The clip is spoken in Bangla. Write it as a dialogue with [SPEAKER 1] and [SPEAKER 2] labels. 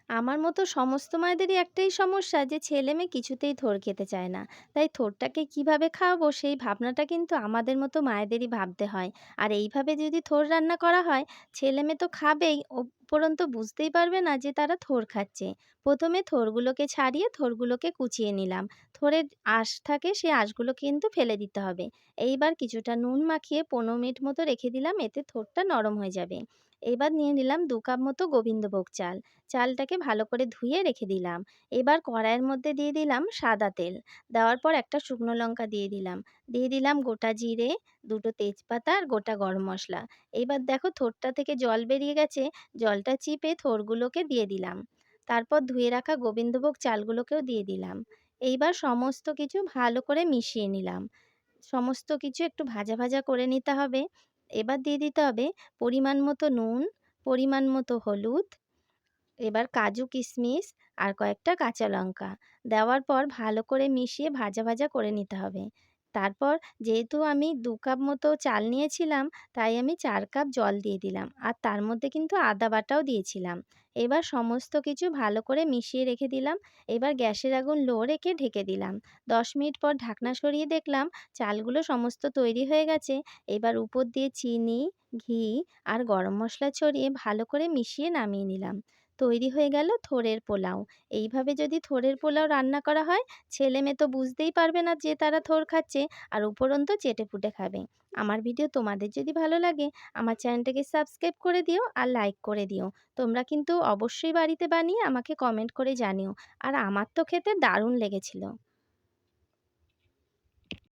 [SPEAKER 1] আমার মতো সমস্ত মায়েদেরই একটাই সমস্যা যে ছেলেমেয়ে কিছুতেই থোড় খেতে চায় না। তাই থোড়টাকে কিভাবে খাওয়াবো সেই ভাবনাটা কিন্তু আমাদের মতো মায়েদেরই ভাবতে হয়। আর এইভাবে যদি থোড় রান্না করা হয়, ছেলেমেয়ে তো খাবেই, উপরন্তু বুঝতেই পারবে না যে তারা থোড় খাচ্ছে। প্রথমে থোড়গুলোকে ছাড়িয়ে থোড়গুলোকে কুচিয়ে নিলাম। থোড়ের আঁশ থাকে, সেই আঁশগুলো কিন্তু ফেলে দিতে হবে। এইবার কিছুটা নুন মাখিয়ে ১৫ মিনিট মতো রেখে দিলাম, এতে থোড়টা নরম হয়ে যাবে। এবার নিয়ে নিলাম ২ কাপ মতো গোবিন্দভোগ চাল। চালটাকে ভালো করে ধুয়ে রেখে দিলাম। এবার কড়াইয়ের মধ্যে দিয়ে দিলাম সাদা তেল। দেওয়ার পর একটা শুকনো লঙ্কা দিয়ে দিলাম। দিয়ে দিলাম গোটা জিরে, ২ টো তেজপাতা আর গোটা গরম মসলা। এইবার দেখো থোড়টা থেকে জল বেরিয়ে গেছে, জলটা চিপে থোড়গুলোকে দিয়ে দিলাম। তারপর ধুয়ে রাখা গোবিন্দভোগ চালগুলোকেও দিয়ে দিলাম। এইবার সমস্ত কিছু ভালো করে মিশিয়ে নিলাম। সমস্ত কিছু একটু ভাজা, ভাজা করে নিতে হবে। এবার দিয়ে দিতে হবে পরিমাণ মতো নুন, পরিমাণ মতো হলুদ, এবার কাজু কিশমিশ আর কয়েকটা কাঁচা লঙ্কা দেওয়ার পর ভালো করে মিশিয়ে ভাজা ভাজা করে নিতে হবে। তারপর যেহেতু আমি ২ কাপ মতো চাল নিয়েছিলাম, তাই আমি ৪ কাপ জল দিয়ে দিলাম আর তার মধ্যে কিন্তু আদা বাটাও দিয়েছিলাম। এবার সমস্ত কিছু ভালো করে মিশিয়ে রেখে দিলাম। এবার গ্যাসের আগুন লো রেখে ঢেকে দিলাম। ১০ মিনিট পর ঢাকনা সরিয়ে দেখলাম চালগুলো সমস্ত তৈরি হয়ে গেছে। এবার উপর দিয়ে চিনি, ঘি আর গরম মশলা ছড়িয়ে ভালো করে মিশিয়ে নামিয়ে নিলাম। তৈরি হয়ে গেল থোড়ের পোলাও। এইভাবে যদি থোড়ের পোলাও রান্না করা হয়, ছেলেমেয়ে তো বুঝতেই পারবে না যে তারা থোড় খাচ্ছে, আর উপরন্তু চেটেপুটে খাবে। আমার ভিডিও তোমাদের যদি ভালো লাগে, আমার চ্যানেলটাকে সাবস্ক্রাইব করে দিও আর লাইক করে দিও। তোমরা কিন্তু অবশ্যই বাড়িতে বানিয়ে আমাকে কমেন্ট করে জানিও। আর আমার তো খেতে দারুণ লেগেছিল।